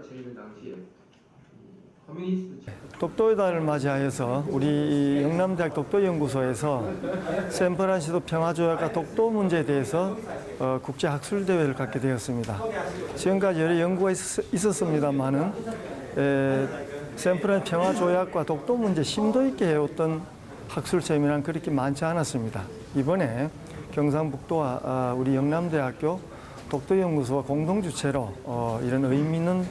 체결 당시에 커뮤니스트 독도의 달을 맞이하여서 우리 영남대학 독도연구소에서 샌프란시스코 평화조약과 독도 문제에 대해서 국제 학술 대회를 갖게 되었습니다. 지금까지 여러 연구가 있었습니다만은 샌프란시스코 평화조약과 독도 문제 심도 있게 해왔던 학술 세미나는 그렇게 많지 않았습니다. 이번에 경상북도와 우리 영남대학교 독도연구소와 공동 주최로 이런 의미 있는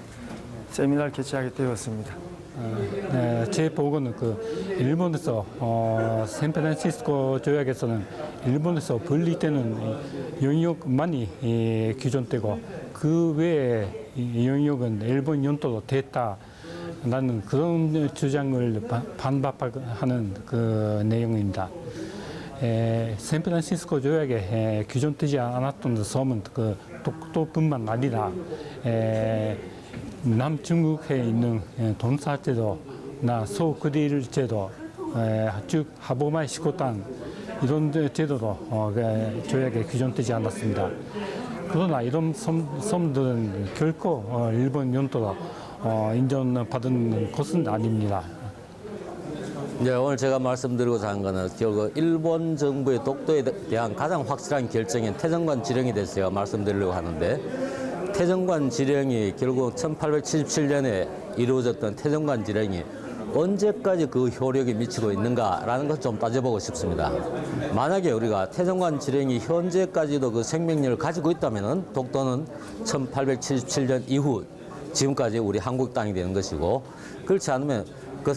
세미나를 개최하게 되었습니다. 네, 제 보고는 일본에서 샌프란시스코 조약에서는 일본에서 분리되는 영역만이 규정되고 그 외에 영역은 일본 영토로 됐다라는 그런 주장을 반박하는 그 내용입니다. 샌프란시스코 조약에 규정되지 않았던 섬은 독도뿐만 아니라 남중국해에 있는 돈사제도나 소크딜제도, 즉 하보마이 시코땅 이런 제도도 조약에 규정되지 않았습니다. 그러나 이런 섬들은 결코 일본 영토로 인정받은 것은 아닙니다. 네, 오늘 제가 말씀드리고자 한 것은 결국 일본 정부의 독도에 대한 가장 확실한 결정인 태정관 지령에 대해서 제가 말씀드리려고 하는데, 태정관 지령이 결국 1877년에 이루어졌던 태정관 지령이 언제까지 그 효력이 미치고 있는가라는 것을 좀 따져보고 싶습니다. 만약에 우리가 태정관 지령이 현재까지도 그 생명력을 가지고 있다면 독도는 1877년 이후 지금까지 우리 한국 땅이 되는 것이고, 그렇지 않으면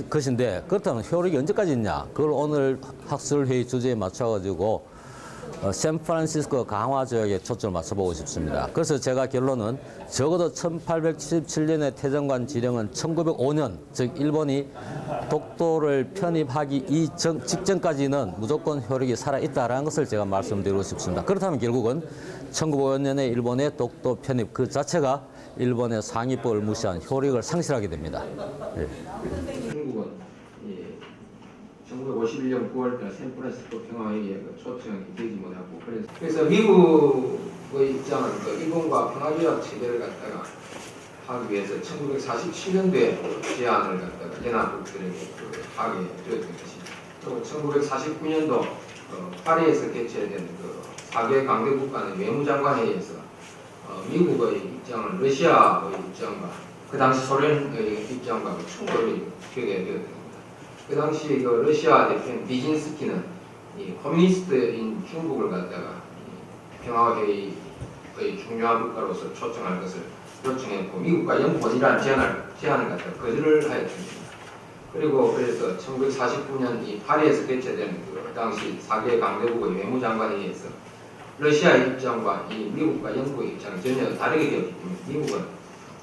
것인데, 그렇다면 효력이 언제까지 있냐? 그걸 오늘 학술회의 주제에 맞춰가지고 샌프란시스코 강화조약에 초점을 맞춰보고 싶습니다. 그래서 제가 결론은 적어도 1877년의 태정관 지령은 1905년, 즉 일본이 독도를 편입하기 직전까지는 무조건 효력이 살아있다는 것을 제가 말씀드리고 싶습니다. 그렇다면 결국은 1905년에 일본의 독도 편입 그 자체가 일본의 상위법을 무시한 효력을 상실하게 됩니다. 네. 중국은 1951년 9월달 샌프란시스코 평화회의에 초청이 되지 못하고, 그래서 미국의 입장은 일본과 평화조약 체결을 갖다가 하기 위해서 1947년도에 제안을 갖다가 연합국들에게 하게 되었던 것입니다. 또 1949년도 파리에서 개최된 4개 강대국 간의 외무장관회의에서 미국의 입장은 러시아의 입장과 그 당시 소련의 입장과 충돌이 되게 되었습니다. 그 당시 러시아 대표인 비진스키는 커뮤니스트인 중국을 갖다가 평화회의의 중요한 국가로서 초청할 것을 요청했고, 미국과 영국은 이러한 제안을 갖다가 거절을 하였습니다. 그리고 그래서 1949년 이 파리에서 개최된 그 당시 4개 강대국의 외무장관회의에서 러시아의 입장과 이 미국과 영국의 입장이 전혀 다르게 되었기 때문에 미국은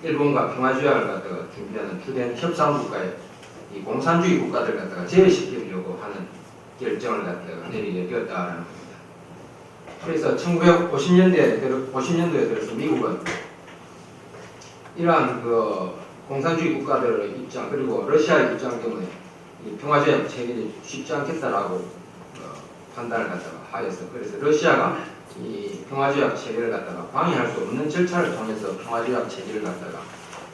일본과 평화조약을 갖다가 준비하는 주된 협상국가의 이 공산주의 국가들 갖다가 제외시키려고 하는 결정을 갖다가 내리게 되었다라는 겁니다. 그래서 1950년도에 들어서 미국은 이러한 공산주의 국가들의 입장, 그리고 러시아의 입장 때문에 이 평화조약 체결이 쉽지 않겠다라고 판단을 갖다가 하여서, 그래서 러시아가 이 평화조약 체결을 갖다가 방해할 수 없는 절차를 통해서 평화조약 체결을 갖다가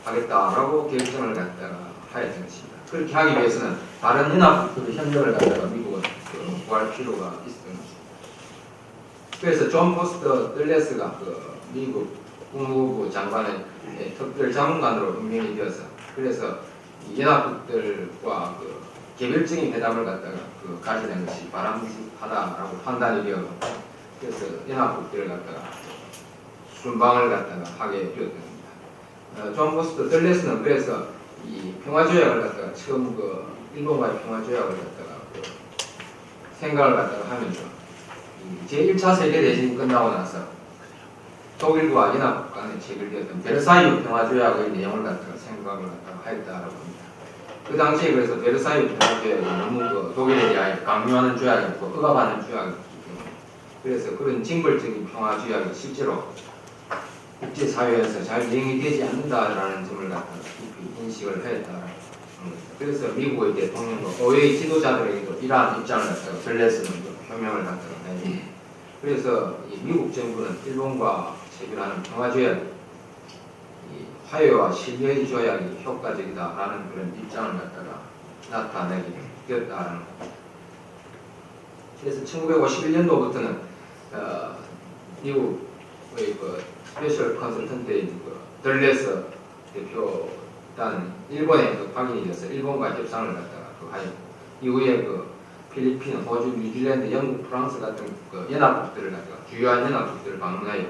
하겠다라고 결정을 갖다가 하였던 것입니다. 그렇게 하기 위해서는 다른 연합국들의 협력을 갖다가 미국은 구할 필요가 있었던 것입니다. 그래서 존 포스터 덜레스가 미국 국무부 장관의 특별 자문관으로 임명이 되어서, 그래서 연합국들과 개별적인 회담을 갖다가 가져낸 것이 바람직하다라고 판단이 되어, 그래서 연합국들을 갖다가 순방을 갖다가 하게 되었습니다. 존 포스터 덜레스는 그래서 이 평화조약을 갖다가 처음 일본과의 평화조약을 갖다가 생각을 갖다가 하면서 제1차 세계대전이 끝나고 나서 독일과 연합국 간에 체결되었던 베르사유 평화조약의 내용을 갖다가 생각을 갖다가 하였다라고 합니다. 그 당시에 그래서 베르사유 평화조약이 너무 독일에 대하여 강요하는 조약이었고 억압하는 조약이었기 때문에, 그래서 그런 징벌적인 평화조약이 실제로 국제사회에서 잘 이행이 되지 않는다라는 점을 갖다가 깊이 인식을 하였다라는 겁니다. 그래서 미국의 대통령과 의회 지도자들에게도 이러한 입장을 갖다가 덜레스는 표명을 갖다가 해요. 그래서 이 미국 정부는 일본과 체결하는 평화조약 화해와 신뢰의 조약이 효과적이다라는 그런 입장을 갖다가 나타내게 되었다라는 겁니다. 그래서 1951년도부터는 미국의 그 스페셜 컨설턴트인 그 덜레스 대표단 일본에 그 파견이 되어서 일본과 협상을 갖다가 그 하였고, 이후에 그 필리핀, 호주, 뉴질랜드, 영국, 프랑스 같은 그 연합국들을 갖다가 주요한 연합국들을 방문하여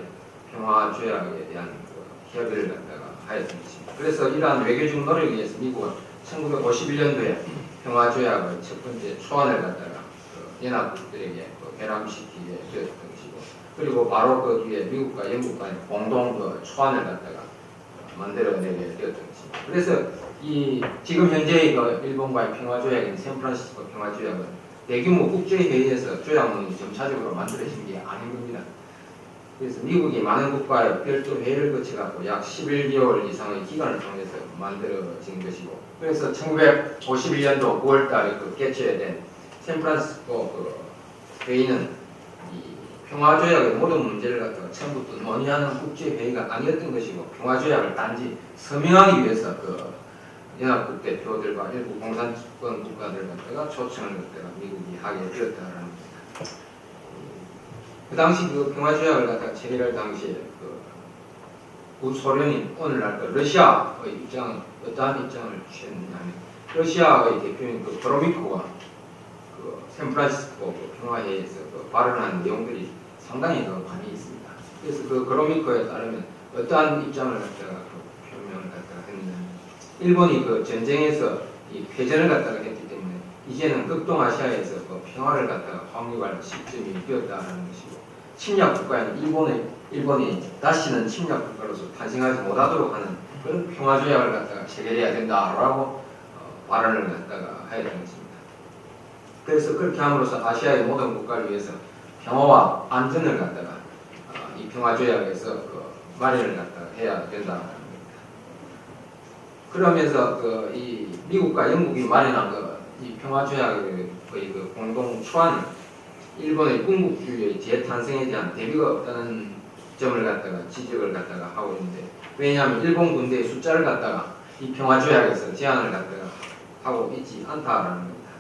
평화 조약에 대한 그 협의를 갖다가 하였던 것입니다. 그래서 이러한 외교적 노력에 의해서 미국은 1951년도에 평화 조약의 첫 번째 초안을 갖다가 그 연합국들에게 그 결함시키게 되었던 것이고, 그리고 바로 그 뒤에 미국과 영국 간의 공동 그 초안을 갖다가 만들어내게 되었던 것입니다. 그래서 이 지금 현재의 그 일본과의 평화 조약인 샌프란시스코 평화 조약은 대규모 국제 회의에서 조약문이 점차적으로 만들어진 게 아닌 겁니다. 그래서 미국이 많은 국가의 별도 회의를 거쳐갖고 약 11개월 이상의 기간을 통해서 만들어진 것이고, 그래서 1951년도 9월달에 그 개최된 샌프란시스코 그 회의는 이 평화조약의 모든 문제를 갖다가 처음부터 논의하는 국제회의가 아니었던 것이고, 평화조약을 단지 서명하기 위해서 그 연합국 대표들과 일부 공산권 국가들 갖다가 초청을 갖다가 미국이 하게 되었다라는 겁니다. 그 당시 그 평화조약을 갖다가 체결할 당시에 그 구소련인 오늘날 그 러시아의 입장은 어떠한 입장을 취했느냐면, 러시아의 대표인 그 그로미코가 그 샌프란시스코 그 평화회의에서 그 발언한 내용들이 상당히 그 많이 있습니다. 그래서 그 그로미코에 따르면 어떠한 입장을 갖다가 그 표명을 갖다가 했느냐면, 일본이 그 전쟁에서 이 패전을 갖다가 했기 때문에 이제는 극동아시아에서 그 평화를 갖다가 확립할 시점이 되었다는 것이고, 침략 국가인 일본이 다시는 침략 국가로서 탄생하지 못하도록 하는 그런 평화조약을 갖다가 체결해야 된다라고 발언을 갖다가 하였던 것입니다. 그래서 그렇게 함으로써 아시아의 모든 국가를 위해서 평화와 안전을 갖다가 이 평화조약에서 그 마련을 갖다가 해야 된다는 겁니다. 그러면서 그 이 미국과 영국이 마련한 이 평화조약의 그 공동 초안은 일본의 군국주의의 재탄생에 대한 대비가 없다는 점을 갖다가 지적을 갖다가 하고 있는데, 왜냐하면 일본 군대의 숫자를 갖다가 이 평화조약에서 제한을 갖다가 하고 있지 않다라는 겁니다.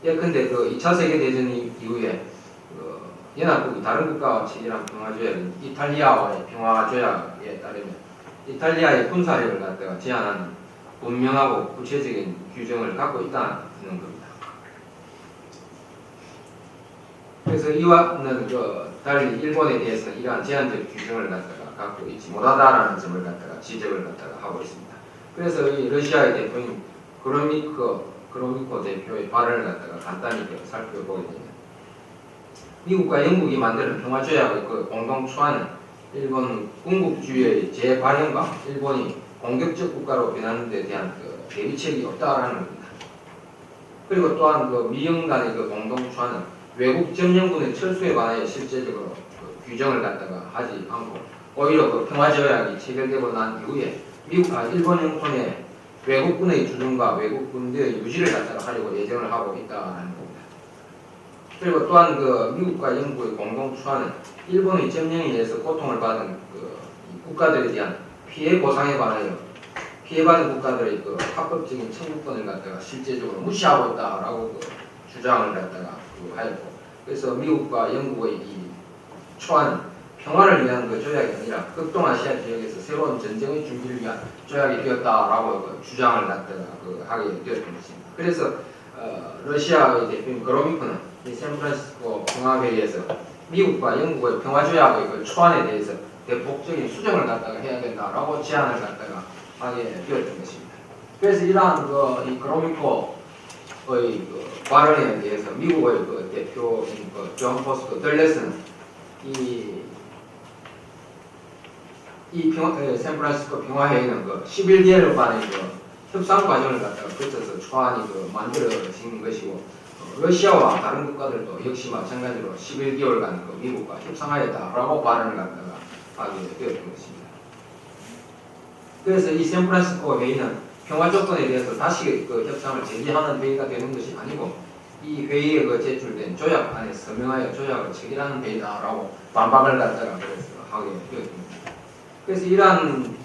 예컨대 그 2차 세계대전 이후에 그 연합국이 다른 국가와 체결한 평화조약인 이탈리아와의 평화조약에 따르면 이탈리아의 군사력을 갖다가 제한하는 분명하고 구체적인 규정을 갖고 있다는 겁니다. 그래서 이와는 달리 일본에 대해서는 이러한 제한적 규정을 갖다가 갖고 있지 못하다라는 점을 갖다가 지적을 갖다가 하고 있습니다. 그래서 이 러시아의 대표인 그로미코 대표의 발언을 갖다가 간단히 살펴보게 되면, 미국과 영국이 만드는 평화조약의 그 공동 초안은 일본 군국주의의 재발현과 일본이 공격적 국가로 변하는 데 대한 그 대비책이 없다라는 겁니다. 그리고 또한 그 미영 간의 그 공동 초안은 외국 점령군의 철수에 관하여 실제적으로 그 규정을 갖다가 하지 않고, 오히려 그 평화조약이 체결되고 난 이후에 일본 영토에 외국군의 주둔과 외국 군대의 유지를 갖다가 하려고 예정을 하고 있다는 겁니다. 그리고 또한 그 미국과 영국의 공동 초안은 일본의 점령에 의해서 고통을 받은 그 국가들에 대한 피해 보상에 관하여 피해받은 국가들의 그 합법적인 청구권을 갖다가 실제적으로 무시하고 있다라고 그 주장을 갖다가 하였고, 그래서 미국과 영국의 이 초안은 평화를 위한 그 조약이 아니라 극동아시아 지역에서 새로운 전쟁의 준비를 위한 조약이 되었다라고 그 주장을 갖다가 하게 되었던 것입니다. 그래서 러시아의 대표인 그로미코는 이 샌프란시스코 평화회의에서 미국과 영국의 평화조약의 그 초안에 대해서 대폭적인 수정을 갖다가 해야 된다라고 제안을 갖다가 하게 되었던 것입니다. 그래서 이러한 이 그로미코의 그 발언에 대해서 미국의 그 대표인 존 포스터 덜레스는 샌프란시스코 평화회의는 그 11개월간의 그 협상 과정을 갖다가 거쳐서 초안이 만들어진 것이고, 러시아와 다른 국가들도 역시 마찬가지로 11개월간 그 미국과 협상하였다라고 발언을 갖다가 하게 되었던 것입니다. 그래서 이 샌프란시스코 회의는 평화 조건에 대해서 다시 그 협상을 재개하는 회의가 되는 것이 아니고, 이 회의에 그 제출된 조약 안에 서명하여 조약을 체결하는 회의다라고 반박을 갖다가 그래서 하게 되었습니다. 그래서 이러한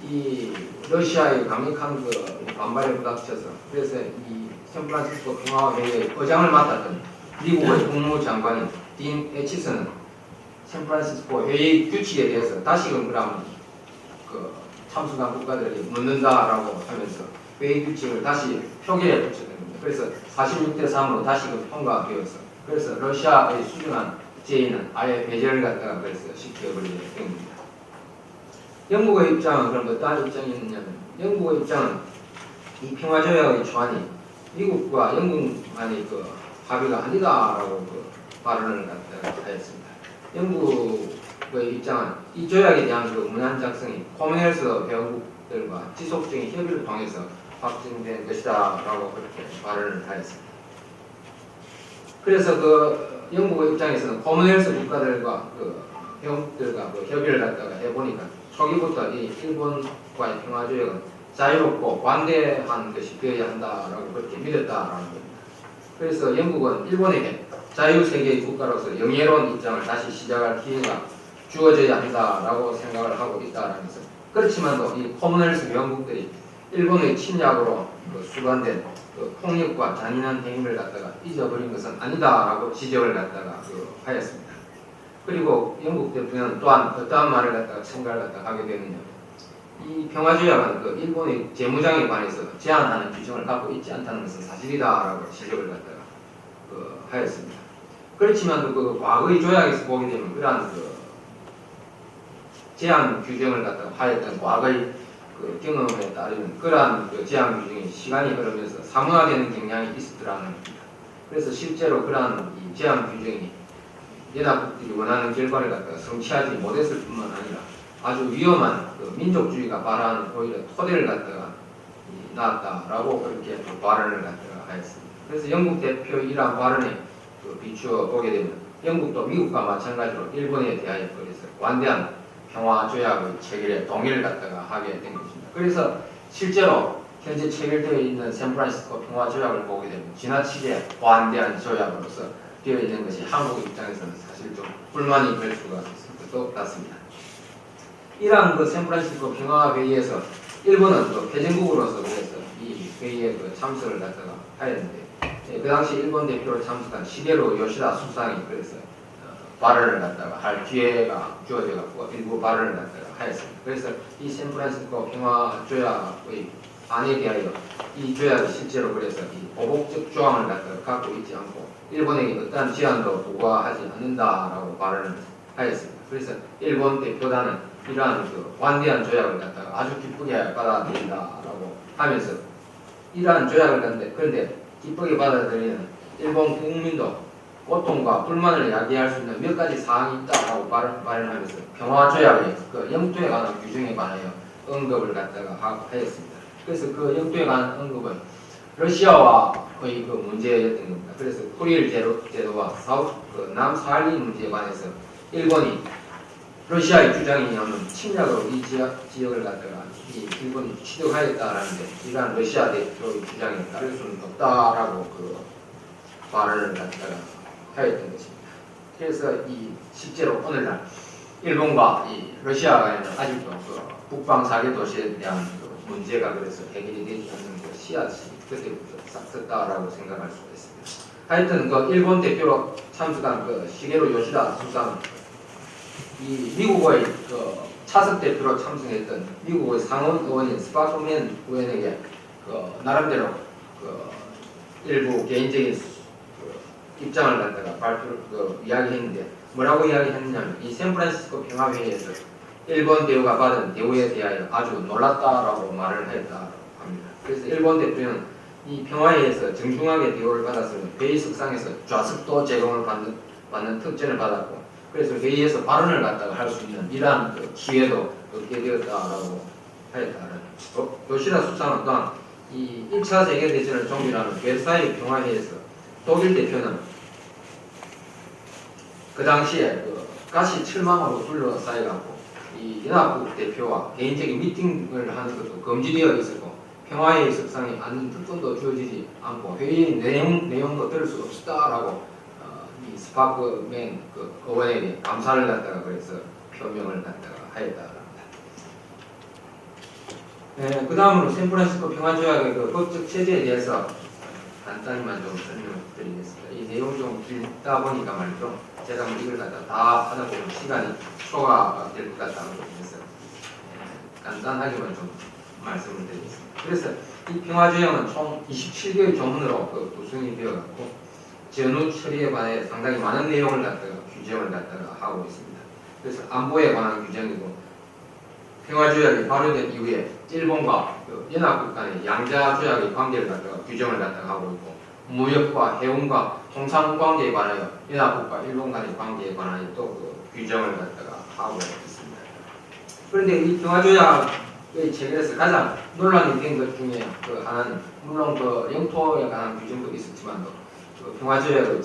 이 러시아의 강력한 그 반발에 부닥쳐서 그래서 이 샌프란시스코 평화회의의 의장을 맡았던 미국의 국무장관인 딘 에치슨은 샌프란시스코 회의 규칙에 대해서 다시금 그러면 그 참석한 국가들에게 묻는다라고 하면서 회의 규칙을 다시 표결에 붙였던 겁니다. 그래서 46대 3으로 다시금 통과되어서 그래서 러시아의 수준한 제의는 아예 배제를 갖다가 그래서 시켜버리게 된 겁니다. 영국의 입장은 그럼 어떠한 입장이 있느냐면 영국의 입장은 이 평화조약의 초안이 미국과 영국만의 그 합의가 아니다라고 그 발언을 갖다가 하였습니다. 영국의 입장은 이 조약에 대한 그 문안 작성이 코먼웰스 회원국들과 지속적인 협의를 통해서 확정된 것이다라고 그렇게 발언을 하였습니다. 그래서 그 영국의 입장에서는 코먼웰스 국가들과 그 회원국들과 그 협의를 갖다가 해보니까 초기부터 이 일본과의 평화조약은 자유롭고 관대한 것이 되어야 한다라고 그렇게 믿었다라는 겁니다. 그래서 영국은 일본에게 자유세계의 국가로서 영예로운 입장을 다시 시작할 기회가 주어져야 한다라고 생각을 하고 있다라면서 그렇지만도 이 코먼웰스 회원국들이 일본의 침략으로 그 수반된 그 폭력과 잔인한 행위를 갖다가 잊어버린 것은 아니다라고 지적을 갖다가 하였습니다. 그리고 영국 대통령은 또한 어떠한 말을 갖다가 생각을 갖다가 하게 되느냐. 이 평화조약은 그 일본의 재무장에 관해서 제한하는 규정을 갖고 있지 않다는 것은 사실이다라고 지적을 갖다가 하였습니다. 그렇지만 그 과거의 조약에서 보게 되면 그러한 그 제한 규정을 갖다가 하였던 과거의 그 경험에 따르면 그러한 그 제한 규정이 시간이 흐르면서 사문화되는 경향이 있었더라는 겁니다. 그래서 실제로 그러한 이 제한 규정이 연합국들이 원하는 결과를 갖다가 성취하지 못했을 뿐만 아니라 아주 위험한 그 민족주의가 발화하는 오히려 토대를 갖다가 낳았다라고 그렇게 발언을 갖다가 하였습니다. 그래서 영국 대표의 이러한 발언에 비추어 보게 되면 영국도 미국과 마찬가지로 일본에 대하여 그래서 관대한 평화조약의 체결에 동의를 갖다가 하게 된 것입니다. 그래서 실제로 현재 체결되어 있는 샌프란시스코 평화조약을 보게 되면 지나치게 관대한 조약으로서 되어 있는 것이 한국 입장에서는 사실 좀 불만이 될 수가 있을 것 같습니다. 이러한 그 샌프란시스코 평화회의에서 일본은 그 패전국으로서 그래서 이 회의에 그 참석을 갖다가 하였는데 그 당시 일본 대표로 참석한 시게루 요시다 수상이 그래서 발언을 갖다가 할 기회가 주어져 갖고 일부 발언을 갖다가 하였습니다. 그래서 이 샌프란시스코 평화조약의 안에 대하여 이 조약이 실제로 그래서 이 보복적 조항을 갖다가 갖고 있지 않고 일본에게 어떠한 제한도 부과하지 않는다라고 발언을 하였습니다. 그래서 일본 대표단은 이러한 그 관대한 조약을 갖다가 아주 기쁘게 받아들인다라고 하면서 이러한 조약을 그런데 기쁘게 받아들이는 일본 국민도 고통과 불만을 야기할 수 있는 몇 가지 사항이 있다라고 발언하면서 평화조약의 그 영토에 관한 규정에 관하여 언급을 갖다가 하였습니다. 그래서 그 영토에 관한 언급은 러시아와의 그 문제였던 겁니다. 그래서 쿠릴 제도와 그 남사할리 문제에 관해서 일본이 러시아의 주장이 없는 침략으로 이 지역을 갖다가 일본이 취득하였다라는데 이러한 러시아 대표의 주장에 따를 수는 없다라고 그 발언을 갖다가 하였던 것입니다. 그래서 이 실제로 오늘날 일본과 이 러시아 간에는 아직도 그 북방 사개 도시에 대한 그 문제가 그래서 해결이 되지 않는 그 씨앗이 그때부터 싹 섰다라고 생각할 수가 있습니다. 하여튼 그 일본 대표로 참석한 그 시게루 요시다 수상 이 미국의 그 차석 대표로 참석했던 미국의 상원 의원인 스파크맨 의원에게 그 나름대로 그 일부 개인적인 그 입장을 갖다가 이야기했는데 뭐라고 이야기했느냐면 이 샌프란시스코 평화회의에서 일본 대우가 받은 대우에 대하여 아주 놀랐다라고 말을 했다고 합니다. 그래서 일본 대표는 이 평화회의에서 정중하게 대우를 받았으면 회의석상에서 좌석도 제공을 받는 특전을 받았고 그래서 회의에서 발언을 갖다가 할 수 있는 이러한 그 기회도 얻게 되었다라고 하였다는 요시다 수상은 또한 이 1차 세계대전을 종결하는 베르사유 평화회의에서 독일 대표는 그 당시에 그 가시 철망으로 둘러싸여갖고 이 연합국 대표와 개인적인 미팅을 하는 것도 금지되어 있었고 평화회의 석상에 앉는 특권도 주어지지 않고 회의 내용도 들을 수 없었다라고 이 스파크맨 그 의원에게 감사를 갖다가 그래서 표명을 갖다가 하였다고 합니다. 네, 그 다음으로 샌프란시스코 평화조약의 그 법적 체제에 대해서 간단히만 좀 설명드리겠습니다. 이 내용 좀 길다 보니까 말이죠. 제가 뭐 이걸 갖다 다 하다 보면 시간이 초과될 것 같다는 것에서 간단하게만 좀 말씀을 드리겠습니다. 그래서 이 평화조약은 총 27개의 조문으로 구성이 되어갖고 전후 처리에 관해 상당히 많은 내용을 갖다가 규정을 갖다가 하고 있습니다. 그래서 안보에 관한 규정이고 평화조약이 발효된 이후에 일본과 연합국 간의 양자조약의 관계를 갖다가 규정을 갖다가 하고 있고 무역과 해운과 통상관계에 관하여 연합국과 일본 간의 관계에 관하여 또 규정을 갖다가 하고 있습니다. 그런데 이 평화조약의 체계에서 가장 논란이 된 것 중에 하나는 물론 영토에 관한 규정도 있었지만도 평화조약의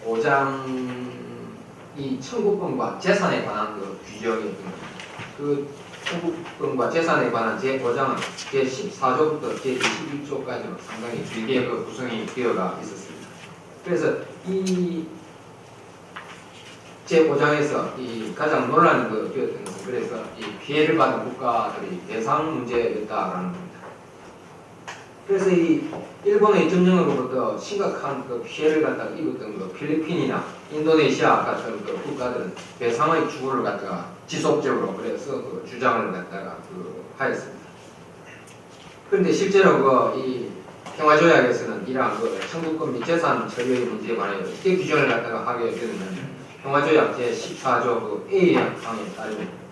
제5장이 청구권과 재산에 관한 규정이었던 겁니다. 청구권과 재산에 관한 제5장은 제14조부터 제21조까지로 상당히 길게 구성이 되어가 있었습니다. 그래서 이 제5장에서 이 가장 논란이 되었던 것은 그래서 이 피해를 받은 국가들이 대상 문제였다라는 겁니다. 그래서 이 일본의 점령으로부터 심각한 피해를 갖다가 입었던 필리핀이나 인도네시아 같은 국가들은 배상의 추구를 갖다가 지속적으로 그래서 주장을 갖다가 하였습니다. 그런데 실제로 이 평화조약에서는 이러한 청구권 및 재산 처리의 문제에 관하여 어떻게 규정을 갖다가 하게 되느냐면 평화조약 제14조 A항에 따르면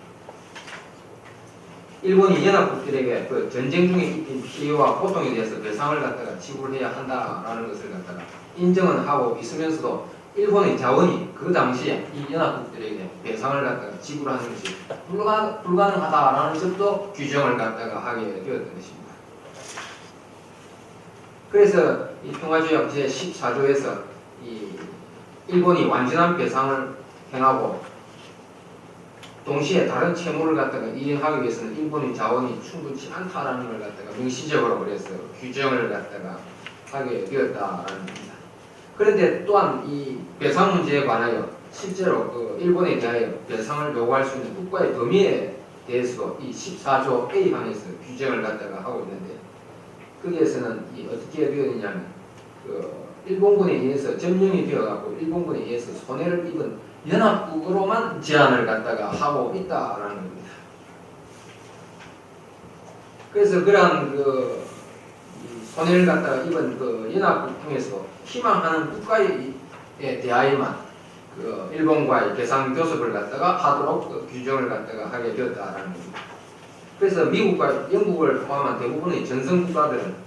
일본이 연합국들에게 전쟁 중에 입힌 피해와 고통에 대해서 배상을 갖다가 지불해야 한다라는 것을 갖다가 인정은 하고 있으면서도 일본의 자원이 그 당시에 이 연합국들에게 배상을 갖다가 지불하는 것이 불가능하다라는 것도 규정을 갖다가 하게 되었던 것입니다. 그래서 이 평화조약 제14조에서 이 일본이 완전한 배상을 행하고 동시에 다른 채무를 갖다가 이행하기 위해서는 일본의 자원이 충분치 않다라는 걸 갖다가 명시적으로 그래서 규정을 갖다가 하게 되었다라는 겁니다. 그런데 또한 이 배상 문제에 관하여 실제로 일본에 대하여 배상을 요구할 수 있는 국가의 범위에 대해서도 이 14조 A항에서 규정을 갖다가 하고 있는데 거기에서는 어떻게 되어있냐면 일본군에 의해서 점령이 되어갖고 일본군에 의해서 손해를 입은 연합국으로만 제한을 갖다가 하고 있다라는 겁니다. 그래서 그러한 손해를 갖다가 입은 연합국 중에서 희망하는 국가에 대하여만 일본과의 배상 교섭을 갖다가 하도록 규정을 갖다가 하게 되었다라는 겁니다. 그래서 미국과 영국을 포함한 대부분의 전성 국가들은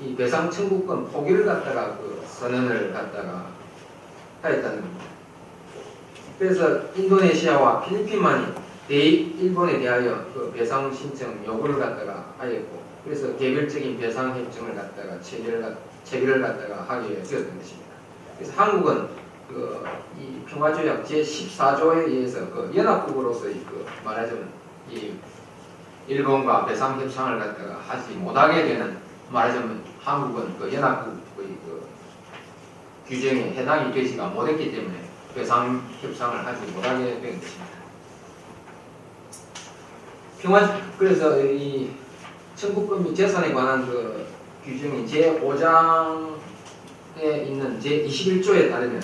이 배상 청구권 포기를 갖다가 선언을 갖다가 하였다는 겁니다. 그래서 인도네시아와 필리핀만이 일본에 대하여 배상 신청 요구를 갖다가 하였고, 그래서 개별적인 배상 협정을 갖다가 체결을 갖다가 하게 되었던 것입니다. 그래서 한국은 이 평화조약 제14조에 의해서 연합국으로서의 말하자면 이 일본과 배상 협상을 갖다가 하지 못하게 되는 말하자면 한국은 연합국의 규정에 해당이 되지가 못했기 때문에 배상 협상을 하지 못하게 된 것입니다. 그래서 이 청구권 및 재산에 관한 규정이 제5장에 있는 제21조에 따르면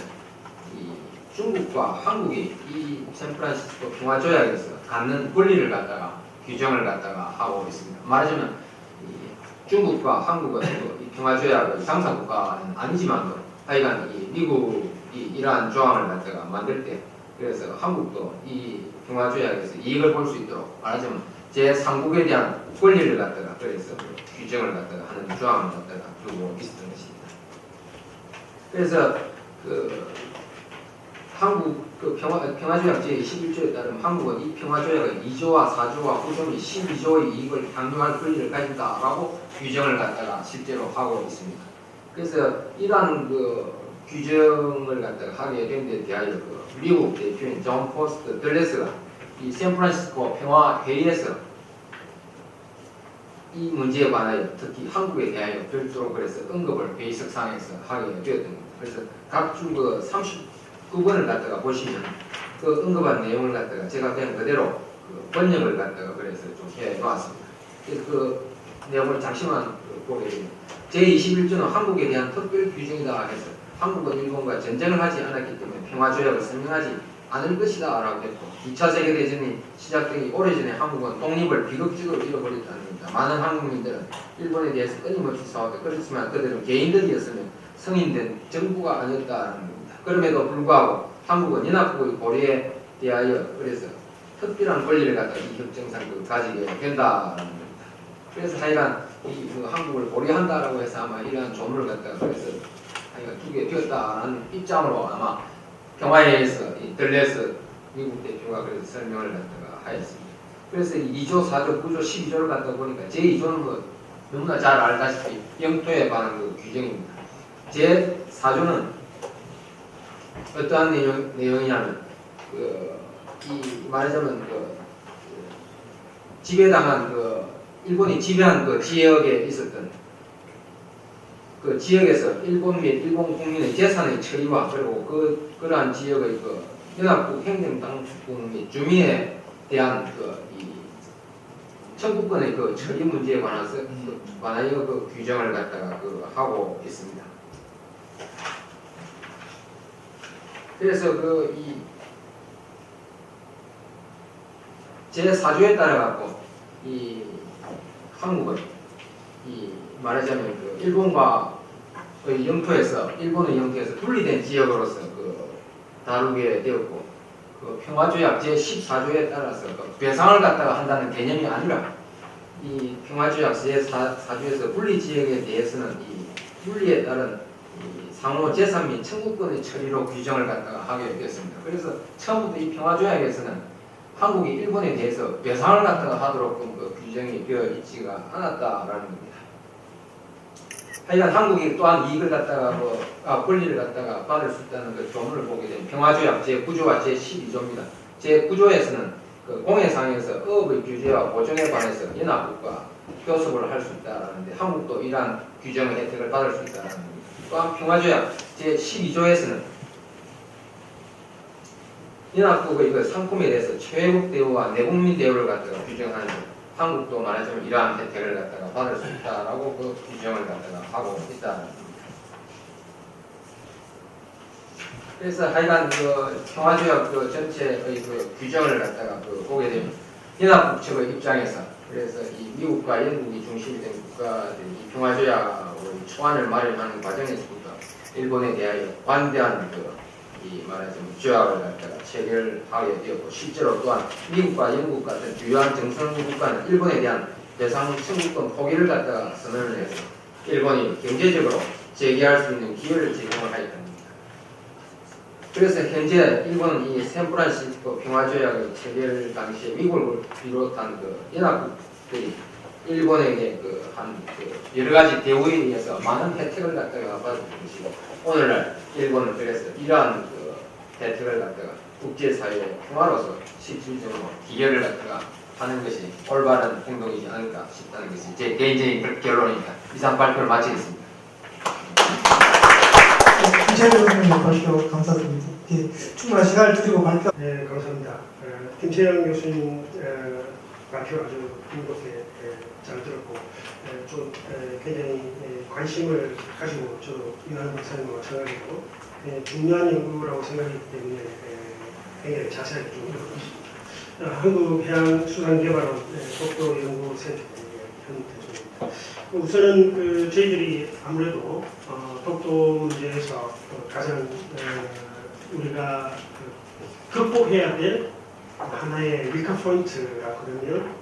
이 중국과 한국이 이 샌프란시스코 평화조약에서 갖는 권리를 갖다가 규정을 갖다가 하고 있습니다. 말하자면 중국과 한국은 이 평화조약의 당사국가는 아니지만도 하여간 이 미국이 이러한 조항을 갖다가 만들 때 그래서 한국도 이 평화조약에서 이익을 볼 수 있도록 말하자면 제3국에 대한 권리를 갖다가 그래서 규정을 갖다가 하는 조항을 갖다가 두고 있었던 것입니다. 그래서 한국 평화조약 제21조에 따르면 한국은 이 평화조약의 2조와 4조와 9조 및 12조의 이익을 향유할 권리를 가진다라고 규정을 갖다가 실제로 하고 있습니다. 그래서 이러한 규정을 갖다가 하게 된 데 대하여 미국 대표인 존 포스트 들레스가 이 샌프란시스코 평화회의에서 이 문제에 관하여 특히 한국에 대하여 별도로 그래서 언급을 회의석상에서 하게 되었던 겁니다. 그래서 각주 39번을 갖다가 보시면 언급한 내용을 갖다가 제가 그냥 그대로 번역을 갖다가 그래서 좀 해 놓았습니다. 그래서 그 내용을 잠시만 보게 됩니다. 제21조는 한국에 대한 특별 규정이다 해서 한국은 일본과 전쟁을 하지 않았기 때문에 평화조약을 설명하지 않을 것이다 라고 했고 2차 세계대전이 시작되기 오래전에 한국은 독립을 비극적으로 잃어버렸다는 겁니다. 많은 한국민들은 일본에 대해서 끊임없이 싸웠다. 그렇지만 그들은 개인들이었으면 성인된 정부가 아니었다는 겁니다. 그럼에도 불구하고 한국은 연합국의 고려에 대하여 그래서 특별한 권리를 갖다 이 협정상 가지게 된다는 겁니다. 그래서 하여간 그 한국을 고려한다라고 해서 아마 이러한 조문을 갖다가 그래서 하여간 두게 되었다는 입장으로 아마 평화회의에서 이 들레스 미국 대표가 그래서 설명을 갖다가 하였습니다. 그래서 2조, 4조, 9조, 12조를 갖다 보니까 제2조는 뭐 너무나 잘 알다시피 영토에 관한 그 규정입니다. 제4조는 어떠한 내용이냐면 이 말하자면 지배당한 일본이 지배한 그 지역에 있었던 그 지역에서 일본 및 일본 국민의 재산의 처리와 그리고 그러한 지역의 연합국 행정당국 및 주민에 대한 이 청구권의 처리 문제에 관해서 관하여 규정을 갖다가 하고 있습니다. 그래서 이 제4조에 따라 갖고 이 한국은 말하자면 일본과의 영토에서 일본의 영토에서 분리된 지역으로서 다루게 되었고 평화조약 제14조에 따라서 배상을 갖다가 한다는 개념이 아니라 이 평화조약 제4조에서 분리 지역에 대해서는 이 분리에 따른 상호 재산 및 청구권의 처리로 규정을 갖다가 하게 되었습니다. 그래서 처음부터 이 평화조약에서는 한국이 일본에 대해서 배상을 갖다가 하도록 규정이 되어 있지가 않았다라는 겁니다. 하여간 한국이 또한 이익을 갖다가 권리를 갖다가 받을 수 있다는 조문을 보게 되면 평화조약 제9조와 제12조입니다. 제9조에서는 공해상에서 어업의 규제와 보존에 관해서 연합국과 교섭을 할 수 있다라는데 한국도 이러한 규정의 혜택을 받을 수 있다라는 겁니다. 또한 평화조약 제12조에서는 연합국의 상품에 대해서 최외국 대우와 내국민 대우를 갖다가 규정하는 한국도 말하자면 이러한 혜택을 갖다가 받을 수 있다라고 규정을 갖다가 하고 있다는 겁니다. 그래서 하여간 평화조약 전체의 규정을 갖다가 보게 되면 연합국 측의 입장에서 그래서 이 미국과 영국이 중심이 된 국가들이 이 평화조약의 초안을 마련하는 과정에서부터 일본에 대하여 관대한 이 말하자면 조약을 갖다가 체결하게 되었고 실제로 또한 미국과 영국 같은 주요한 정상 국가는 일본에 대한 배상 청구권 포기를 갖다가 선언을 해서 일본이 경제적으로 재개할 수 있는 기회를 제공을 하였습니다. 그래서 현재 일본은 이 샌프란시스코 평화조약의 체결 당시에 미국을 비롯한 연합국들이 일본에게 한 여러 가지 대우에 의해서 많은 혜택을 갖다가 받을 것이고 오늘날 일본은 그래서 이러한 혜택을 갖다가 국제사회의 평화로서 실질적으로 기여를 갖다가 하는 것이 올바른 행동이지 않을까 싶다는 것이 제 개인적인 결론입니다. 이상 발표를 마치겠습니다. 김채영 교수님 발표 감사드립니다. 충분한 시간을 드리고 발표. 네, 감사합니다. 김채영 교수님 발표 아주 흥겹게 잘 들었고 좀 굉장히 관심을 가지고 저도 유한 박사님과 마찬가지로 중요한 연구라고 생각하기 때문에 굉장히 자세하게 좀 읽어봤습니다. 한국해양수산개발원 독도연구센터 현대조입니다. 우선은 저희들이 아무래도 독도 문제에서 가장 우리가 극복해야 될 하나의 위크 포인트라 그러면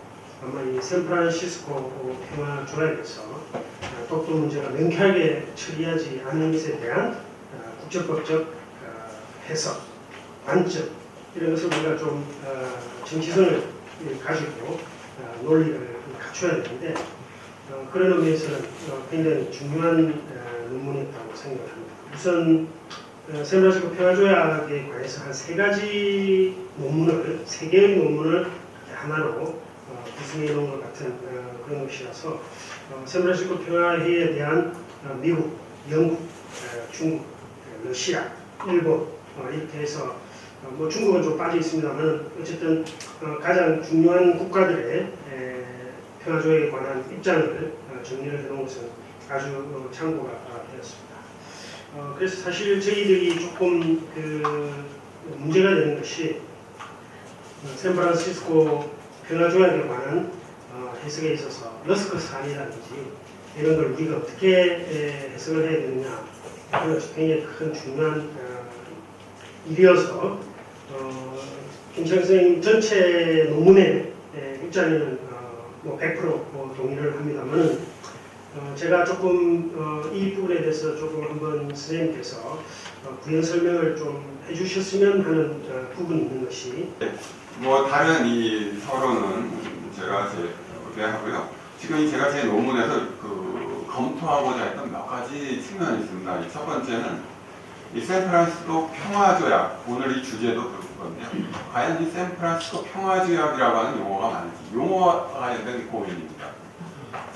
아마 이 샌프란시스코 평화조약에서 독도 문제가 명쾌하게 처리하지 않은 것에 대한 국제법적 해석, 관점 이런 것을 우리가 좀 정치성을 가지고 논리를 갖춰야 되는데 그런 의미에서는 굉장히 중요한 논문이었다고 생각합니다. 우선 샌프란시스코 평화조약에 관해서 한 세 개의 논문을 하나로 구성해 놓은 것 같은 그런 것이라서 샌프란시스코 평화회의에 대한 미국, 영국, 중국, 러시아, 일본 이렇게 해서 뭐 중국은 좀 빠져 있습니다만 어쨌든 가장 중요한 국가들의 평화조약에 관한 입장을 정리를 해놓은 것은 아주 참고가 되었습니다. 그래서 사실 저희들이 조금 문제가 되는 것이 샌프란시스코 평화조약에 관한 해석에 있어서 러스크 사안이라든지 이런 걸 우리가 어떻게 해석을 해야 되느냐, 이건 굉장히 큰 중요한 일이어서 김창현 선생님 전체 논문의 입장에는 뭐 100% 동의를 합니다만 제가 조금 이 부분에 대해서 조금 한번 선생님께서 부연 설명을 좀 해주셨으면 하는 부분이 있는 것이 뭐 다른 이 서론은 제가 제외하고요. 지금 제가 제 논문에서 검토하고자 했던 몇 가지 측면이 있습니다. 첫 번째는 이 샌프란시스코 평화조약, 오늘 이 주제도 그렇거든요. 과연 이 샌프란시스코 평화조약이라고 하는 용어가 많은지, 용어와 관련된 고민입니다.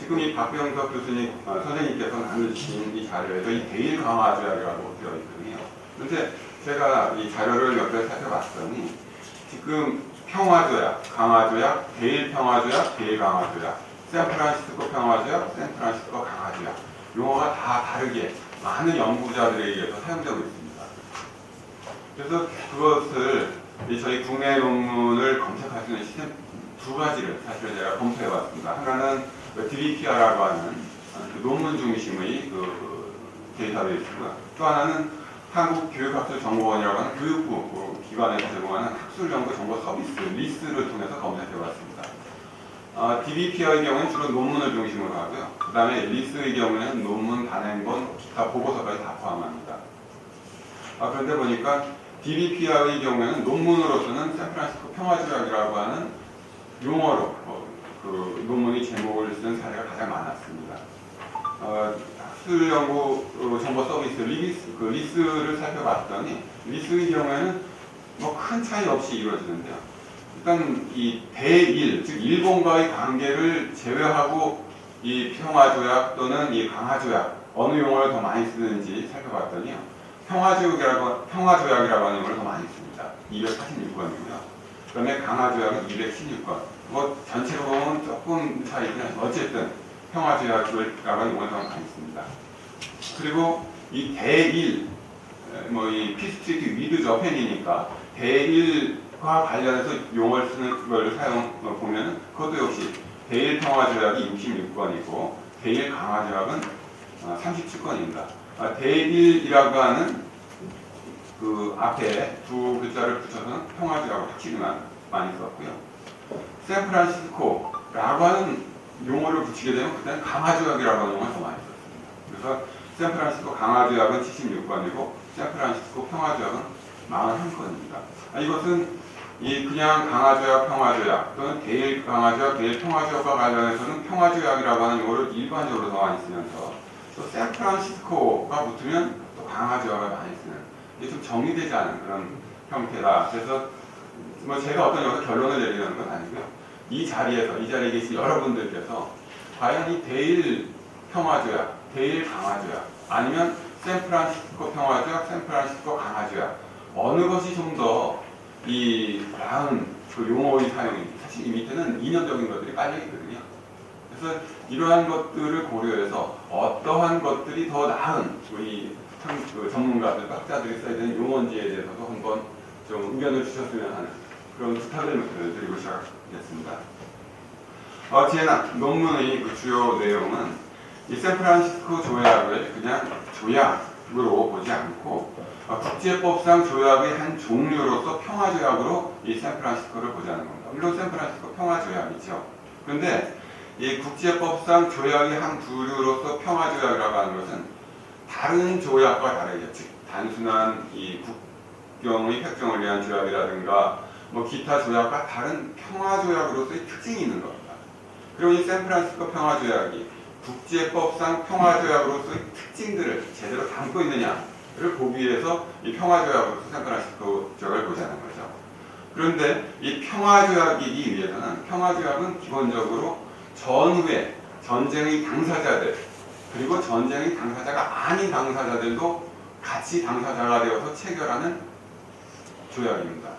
지금 이 박병석 교수님, 선생님께서 나누신 이 자료에도 이 대일 강화조약이라고 되어 있거든요. 그런데 제가 이 자료를 몇 개 살펴봤더니 지금 평화조약, 강화조약, 대일 평화조약, 대일 강화조약, 샌프란시스코 평화조약, 샌프란시스코 강화조약 용어가 다 다르게 많은 연구자들에 의해서 사용되고 있습니다. 그래서 그것을 저희 국내 논문을 검색할 수 있는 시스템 두 가지를 사실 제가 검토해봤습니다. 하나는 DBPR라고 하는 논문 중심의 데이터베이스고요. 또 하나는 한국교육학술정보원이라고 하는 교육부 기관에서 제공하는 학술연구 정보 서비스 리스를 통해서 검색해봤습니다. DBPR의 경우는 주로 논문을 중심으로 하고요. 그 다음에 리스의 경우에는 논문, 단행본, 기타 보고서까지 다 포함합니다. 그런데 보니까 DBPR의 경우에는 논문으로서는 샌프란시스코 평화조약이라고 하는 용어로 논문의 제목을 쓴 사례가 가장 많았습니다. 학술연구 정보 서비스 리스를 살펴봤더니 리스의 경우에는 뭐 큰 차이 없이 이루어지는데요. 일단 이 대일, 즉 일본과의 관계를 제외하고 이 평화조약 또는 이 강화조약 어느 용어를 더 많이 쓰는지 살펴봤더니요. 평화조약이라고 하는 용어를 더 많이 씁니다. 246건이고요. 그다음에 강화조약은 216건. 뭐 전체로 보면 조금 차이긴 하지만 어쨌든 평화조약이라고 하는 용어를 더 많이 씁니다. 그리고 이 대일, 이 피스트리트 위드 저펜이니까 대일과 관련해서 용어를 쓰는 걸 보면 그것도 역시 대일 평화조약이 66건이고 대일 강화조약은 37건입니다. 대일이라고 하는 그 앞에 두 글자를 붙여서는 평화조약을 확실히 많이 썼고요. 샌프란시스코라고 하는 용어를 붙이게 되면 그때는 강화조약이라고 하는 용어를 더 많이 썼습니다. 그래서 샌프란시스코 강화조약은 76건이고 샌프란시스코 평화조약은 41건입니다. 이것은 그냥 강화조약, 평화조약 또는 대일 강화조약, 대일 평화조약과 관련해서는 평화조약이라고 하는 용어를 일반적으로 더 많이 쓰면서 또 샌프란시스코가 붙으면 또 강화조약을 많이 쓰는 이게 좀 정리되지 않은 그런 형태다. 그래서 뭐 제가 어떤 여기서 결론을 내리는 건 아니고요. 이 자리에 계신 여러분들께서 과연 이 대일 평화조약, 대일 강화조약 아니면 샌프란시스코 평화조약, 샌프란시스코 강화조약 어느 것이 좀 더 나은 그 용어의 사용인지 사실 이 밑에는 이념적인 것들이 깔려 있거든요. 그래서 이러한 것들을 고려해서 어떠한 것들이 더 나은 우리 전문가들, 학자들이 써야 되는 용어인지에 대해서도 한번 좀 의견을 주셨으면 하는 그런 부탁을 드리고 시작하겠습니다. 제 논문의 그 주요 내용은 이 샌프란시스코 조약을 그냥 조약으로 보지 않고 국제법상 조약의 한 종류로서 평화조약으로 이 샌프란시스코를 보자는 겁니다. 물론 샌프란시스코 평화조약이죠. 그런데 이 국제법상 조약의 한 부류로서 평화조약이라고 하는 것은 다른 조약과 다르게, 즉 단순한 이 국경의 획정을 위한 조약이라든가 뭐 기타 조약과 다른 평화조약으로서의 특징이 있는 겁니다. 그리고 이 샌프란시스코 평화조약이 국제법상 평화조약으로서의 특징들을 제대로 담고 있느냐를 보기 위해서 이 평화조약으로서 샌프란시스코 조약을 보자는 거죠. 그런데 이 평화조약이기 위해서는 평화조약은 기본적으로 전후에 전쟁의 당사자들 그리고 전쟁의 당사자가 아닌 당사자들도 같이 당사자가 되어서 체결하는 조약입니다.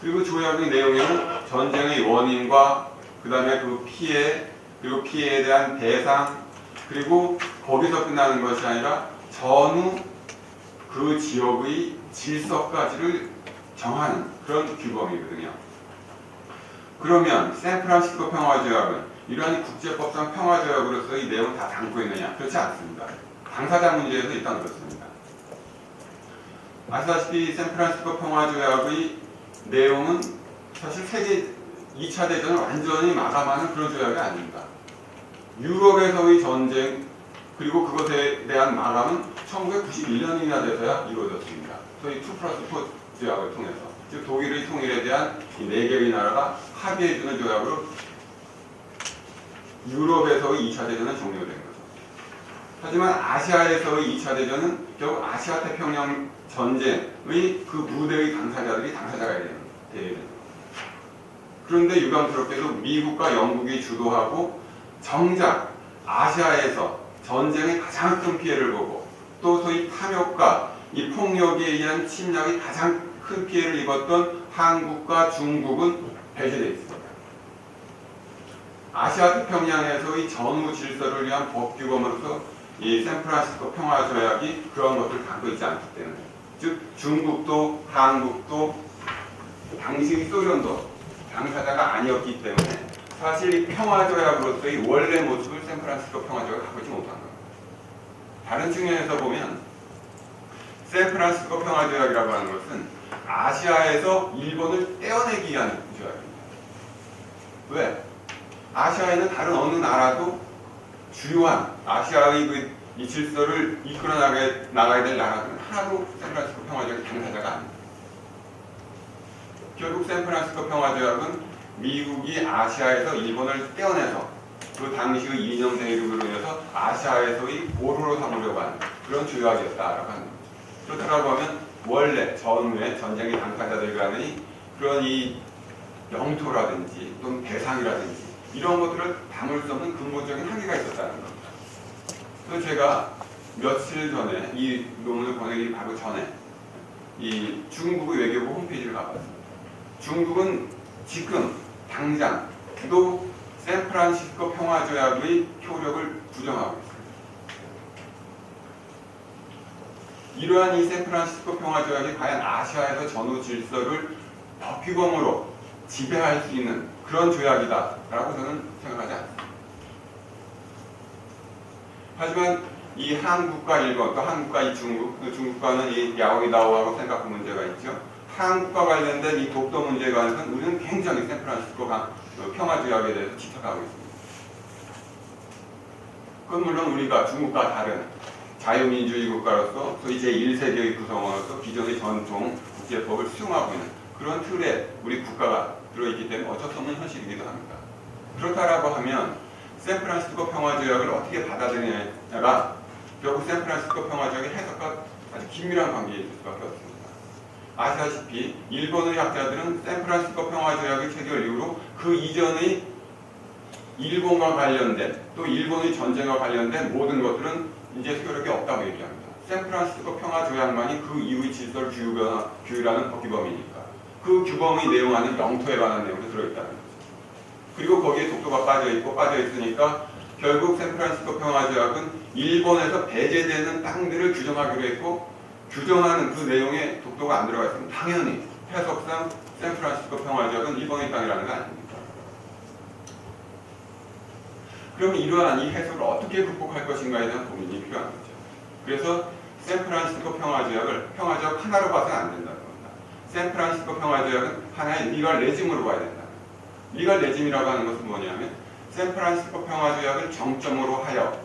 그리고 조약의 내용에는 전쟁의 원인과 그 다음에 그 피해 그리고 피해에 대한 배상, 그리고 거기서 끝나는 것이 아니라 전후 그 지역의 질서까지를 정하는 그런 규범이거든요. 그러면 샌프란시스코 평화조약은 이러한 국제법상 평화조약으로서 이 내용을 다 담고 있느냐? 그렇지 않습니다. 당사자 문제에서 일단 그렇습니다. 아시다시피 샌프란시스코 평화조약의 내용은 사실 세계 2차 대전을 완전히 마감하는 그런 조약이 아닙니다. 유럽에서의 전쟁 그리고 그것에 대한 마감은 1991년이나 돼서야 이루어졌습니다. 소위 2+4 조약을 통해서, 즉 독일의 통일에 대한 이 4개의 나라가 합의해주는 조약으로 유럽에서의 2차 대전은 종료된 거죠. 하지만 아시아에서의 2차 대전은 결국 아시아 태평양 전쟁의 그 무대의 당사자가 되는 거예요. 그런데 유감스럽게도 미국과 영국이 주도하고 정작 아시아에서 전쟁의 가장 큰 피해를 보고 또 소위 탐욕과 이 폭력에 의한 침략이 가장 큰 피해를 입었던 한국과 중국은 배제되어 있습니다. 아시아 태평양에서의 전후 질서를 위한 법 규범으로서 이 샌프란시스코 평화조약이 그런 것들을 갖고 있지 않기 때문에, 즉 중국도 한국도 당시 소련도 당사자가 아니었기 때문에 사실 이 평화조약으로서의 원래 모습을 샌프란시스코 평화조약을 갖고 있지 못한 겁니다. 다른 측면에서 보면 샌프란시스코 평화조약이라고 하는 것은 아시아에서 일본을 떼어내기 위한 조약입니다. 왜? 아시아에는 다른 어느 나라도 주요한 아시아의 이 질서를 이끌어 나가야 될 나라들은 하나도 샌프란시스코 평화조약의 당사자가 아닙니다. 결국 샌프란시스코 평화조약은 미국이 아시아에서 일본을 떼어내서 그 당시의 이념 대립으로 인해서 아시아에서의 보루로 삼으려고 하는 그런 조약이었다라고 하는 거죠. 그렇다고 하면 원래 전후에 전쟁의 당사자들 간의 그런 이 영토라든지 또는 배상이라든지 이런 것들을 담을 수 없는 근본적인 한계가 있었다는 겁니다. 그래서 제가 며칠 전에 이 논문을 보내기 바로 전에 이 중국의 외교부 홈페이지를 가봤습니다. 중국은 지금 당장 또 샌프란시스코 평화조약의 효력을 부정하고 있습니다. 이러한 이 샌프란시스코 평화조약이 과연 아시아에서 전후 질서를 법 규범으로 지배할 수 있는 그런 조약이다라고 저는 생각하지 않습니다. 하지만 이 한국과 일본, 또 한국과 이 중국, 또 중국과는 이 야오이다오하고 생각할 문제가 있죠. 한국과 관련된 이 독도 문제에 관해서는 우리는 굉장히 샌프란시스코 평화조약에 대해서 지적하고 있습니다. 그건 물론 우리가 중국과 다른 자유민주주의 국가로서 소위 제1세계의 구성원으로서 기존의 전통 국제법을 수용하고 있는 그런 틀에 우리 국가가 들어있기 때문에 어쩔 수 없는 현실이기도 합니다. 그렇다라고 하면 샌프란시스코 평화조약을 어떻게 받아들이냐가 결국 샌프란시스코 평화조약의 해석과 아주 긴밀한 관계에 있을 수밖에 없습니다. 아시다시피 일본의 학자들은 샌프란시스코 평화조약의 체결 이후로 그 이전의 일본과 관련된 또 일본의 전쟁과 관련된 모든 것들은 이제 효력이 없다고 얘기합니다. 샌프란시스코 평화조약만이 그 이후의 질서를 규율하는 법규범이니까 그 규범의 내용 안에 영토에 관한 내용도 들어있다는 거죠. 그리고 거기에 독도가 빠져있으니까 결국 샌프란시스코 평화조약은 일본에서 배제되는 땅들을 규정하기로 했고 규정하는 그 내용에 독도가 안 들어가 있으면 당연히 해석상 샌프란시스코 평화조약은 일본의 땅이라는 거 아닙니까? 그럼 이러한 이 해석을 어떻게 극복할 것인가에 대한 고민이 필요한 거죠. 그래서 샌프란시스코 평화조약을 평화조약 하나로 봐서는 안 된다는 겁니다. 샌프란시스코 평화조약은 하나의 리걸 레짐으로 봐야 된다. 리걸 레짐이라고 하는 것은 뭐냐면 샌프란시스코 평화조약을 정점으로 하여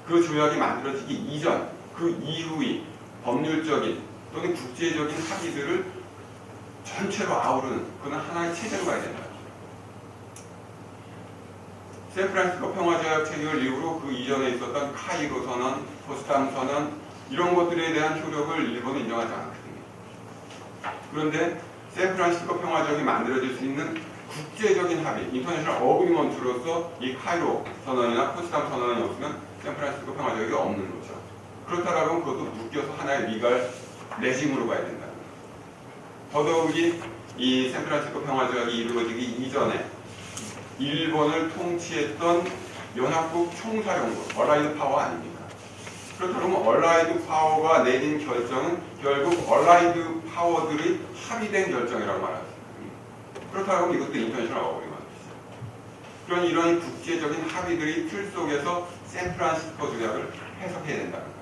그 조약이 만들어지기 이전, 그 이후의 법률적인 또는 국제적인 합의들을 전체로 아우르는 그런 하나의 체제로 봐야 된다. 샌프란시스코 평화조약 체결 이후로 그 이전에 있었던 카이로 선언, 포스담 선언 이런 것들에 대한 효력을 일본은 인정하지 않거든요. 그런데 샌프란시스코 평화조약이 만들어질 수 있는 국제적인 합의, 인터내셔널 어그리먼트로서 이 카이로 선언이나 포스담 선언이 없으면 샌프란시스코 평화조약이 없는 거죠. 그렇다면 그것도 묶여서 하나의 리걸 레짐으로 봐야 된다. 더더욱이 이 샌프란시스코 평화조약이 이루어지기 이전에 일본을 통치했던 연합국 총사령부, 얼라이드 파워 아닙니까? 그렇다면 얼라이드 파워가 내린 결정은 결국 얼라이드 파워들이 합의된 결정이라고 말합니다. 그렇다면 이것도 인터내셔널 어그리먼트죠. 그런 이런 국제적인 합의들이 틀 속에서 샌프란시스코 조약을 해석해야 된다는 것.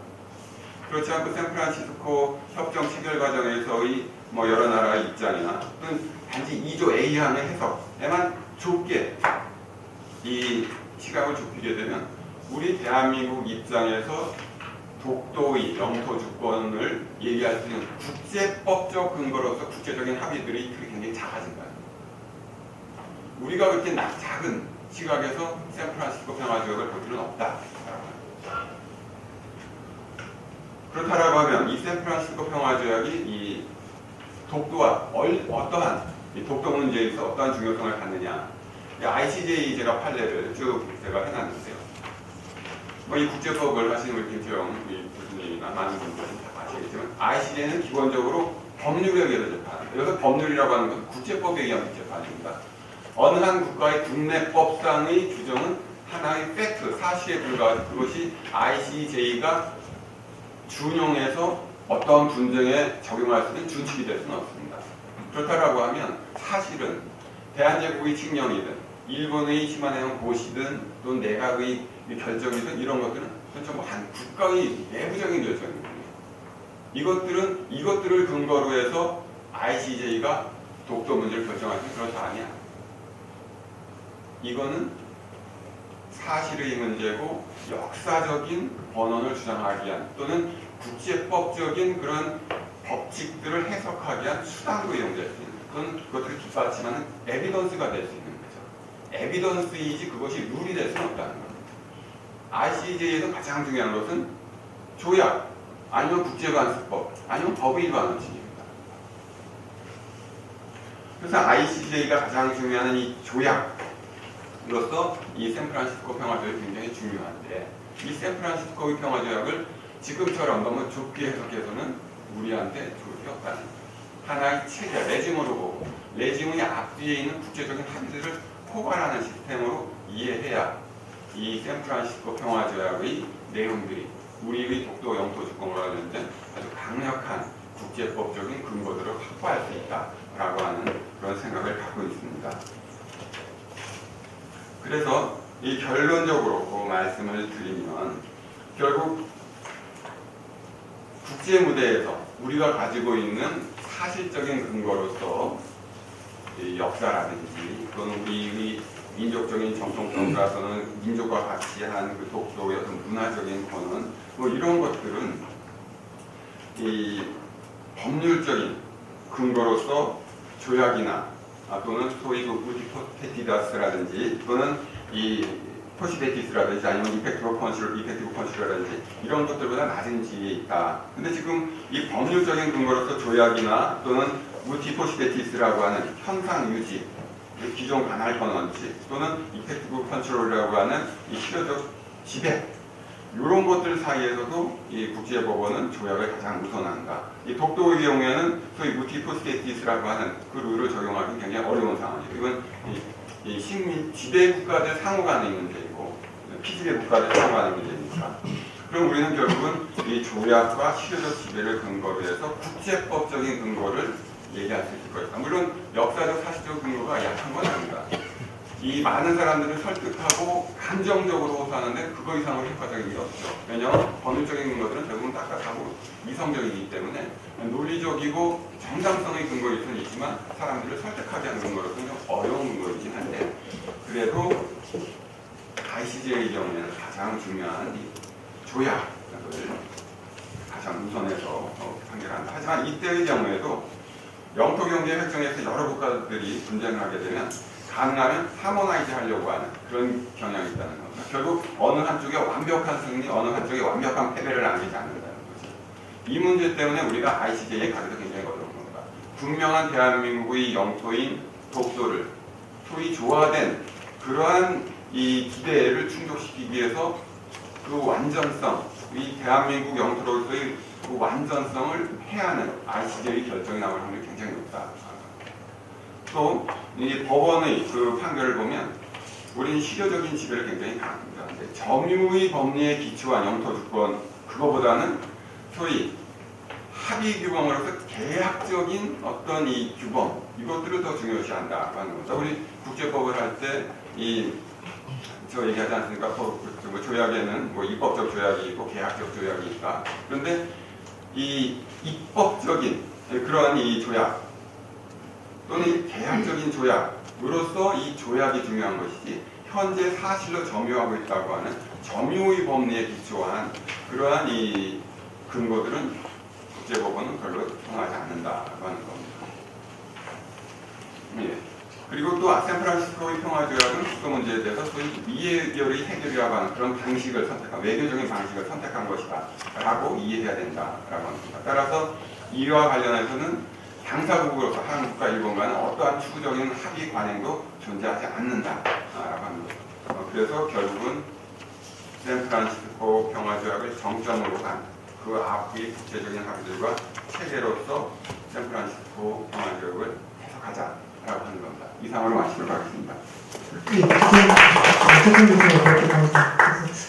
그렇지 않고 샌프란시스코 협정 체결 과정에서의 여러 나라의 입장이나 또는 단지 2조 A항의 해석에만 좁게 이 시각을 좁히게 되면 우리 대한민국 입장에서 독도의 영토 주권을 얘기할 수 있는 국제법적 근거로서 국제적인 합의들이 굉장히 작아진다. 우리가 그렇게 작은 시각에서 샌프란시스코 평화조약을 볼 필요는 없다. 그렇다라고 하면 이 샌프란시스코 평화조약이 이 독도와 어떠한 이 독도 문제에서 어떠한 중요성을 갖느냐. ICJ 제가 판례를 쭉 제가 해놨는데요. 이 국제법을 하시는 우리 김태형 교수님이나 많은 분들은 다 아시겠지만 ICJ는 기본적으로 법률에 의해서 재판. 여기서 법률이라고 하는 것은 국제법에 의한 재판입니다. 어느 한 국가의 국내법상의 규정은 하나의 팩트, 사실에 불과하지 그것이 ICJ가 준용해서 어떤 분쟁에 적용할 수 있는 준칙이 될 수는 없습니다. 그렇다고 하면 사실은 대한제국의 칙령이든 일본의 시마네온 고시든 또는 내각의 결정이든 이런 것들은 전부 한 국가의 내부적인 결정입니다. 이것들을 근거로 해서 ICJ가 독도 문제를 결정하는 그런 사안이 아닙니다. 이거는 사실의 문제고 역사적인 번원을 주장하기 위한 또는 국제법적인 그런 법칙들을 해석하기 위한 수단으로 이용될 수 있는 또는 그것들을 뒷받침하는 에비던스가 될 수 있는 거죠. 에비던스이지 그것이 룰이 될 수는 없다는 겁니다. ICJ에서 가장 중요한 것은 조약 아니면 국제관습법 아니면 법의 관원칙입니다. 그래서 ICJ가 가장 중요한 이 조약으로서 이 샌프란시스코 평화조약이 굉장히 중요한데 이 샌프란시스코 평화조약을 지금처럼 너무 좁게 해석해서는 우리한테 좋을 게 없다는 거예요. 하나의 체계, 레짐으로 보고 레짐의 앞뒤에 있는 국제적인 합의들을 포괄하는 시스템으로 이해해야 이 샌프란시스코 평화조약의 내용들이 우리의 독도 영토 주권과 관련된 아주 강력한 국제법적인 근거들을 확보할 수 있다라고 하는 그런 생각을 갖고 있습니다. 그래서 이 결론적으로 말씀을 드리면 결국 국제 무대에서 우리가 가지고 있는 사실적인 근거로서 역사라든지 또는 우리의 민족적인 정통성과 또는 민족과 같이 한 그 독도의 어떤 문화적인 권원 이런 것들은 이 법률적인 근거로서 조약이나 또는 소위 그 우티포테티다스라든지 또는 이 포시베티스라든지 아니면 이펙티브 컨슈라든지 이런 것들보다 낮은 지위에 있다. 근데 지금 이 법률적인 근거로서 조약이나 또는 무티포시베티스라고 하는 현상 유지, 기존 관할권 원칙 또는 이펙티브 컨트롤이라고 하는 이 실효적 지배 이런 것들 사이에서도 이 국제법원은 조약을 가장 우선한다. 이 독도의 경우에는 소위 무티포시베티스라고 하는 그 룰을 적용하기 굉장히 어려운 상황이죠. 이건 이 식민 지배 국가들 상호 간의 문제이고 피지배 국가들 상호 간의 문제니까. 그럼 우리는 결국은 이 조약과 실효적 지배를 근거로 해서 국제법적인 근거를 얘기할 수 있을 것이다. 물론 역사적 사실적 근거가 약한 건 아닙니다. 이 많은 사람들을 설득하고 감정적으로 호소하는데 그거 이상으로 효과적인 게 없죠. 왜냐하면 법률적인 근거들은 결국은 딱딱하고 이성적이기 때문에 논리적이고 정당성의 근거일 수는 있지만 사람들을 설득하게 하는 근거로서는 좀 어려운 근거이긴 한데 그래도 ICJ의 경우에는 가장 중요한 이 조약을 가장 우선해서 판결한다. 하지만 이때의 경우에도 영토경제 획정에서 여러 국가들이 분쟁을 하게 되면 가능하면 하모나이즈 하려고 하는 그런 경향이 있다는 겁니다. 결국 어느 한쪽에 완벽한 승리, 어느 한쪽에 완벽한 패배를 안기지 않는다는 거죠. 이 문제 때문에 우리가 ICJ에 가기도 굉장히 어려운 겁니다. 분명한 대한민국의 영토인 독도를 소위 조화된 그러한 이 기대를 충족시키기 위해서 그 완전성, 이 대한민국 영토로서의 그 완전성을 해하는 ICJ 결정이 나올 확률이 굉장히 높다. 또 이 법원의 그 판결을 보면 우리는 실효적인 지배를 굉장히 강합니다. 근데 점유의 법리에 기초한 영토 주권 그거보다는 소위 합의 규범으로서 계약적인 어떤 이 규범 이것들을 더 중요시한다고 하는 겁니다. 우리 국제법을 할 때 저 얘기하지 않습니까? 뭐 조약에는 뭐 입법적 조약이 있고 계약적 조약이 있다. 그런데 이 입법적인 그러한 이 조약 또는 계약적인 조약으로서 이 조약이 중요한 것이지 현재 사실로 점유하고 있다고 하는 점유의 법리에 기초한 그러한 이 근거들은 국제법원은 별로 통하지 않는다고 하는 겁니다. 예. 그리고 또 샌프란시스코의 평화조약은 국도 문제에 대해서 소위 미해결의 해결이라고 하는 그런 방식을 선택한 외교적인 방식을 선택한 것이다 라고 이해해야 된다라고 합니다. 따라서 이와 관련해서는 당사국으로서 한국과 일본과는 어떠한 추구적인 합의 관행도 존재하지 않는다라고 합니다. 그래서 결국은 샌프란시스코 평화조약을 정점으로 간 그 앞의 국제적인 합의들과 체계로서 샌프란시스코 평화조약을 해석하자라고 하는 겁니다. 이상으로 마치도록 하겠습니다.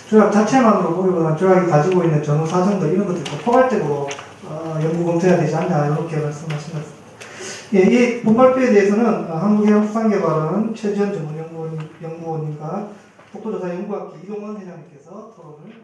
조약 자체만으로 보기보다는 조약이 가지고 있는 전후 사정들 이런 것들이 포괄적으로 연구 검토해야 되지 않냐 이렇게 말씀하신 것 같습니다. 예, 이 본발표에 대해서는 한국해양수산개발원 최지연 전문연구원님과 독도조사연구학기 이동원 회장님께서 토론을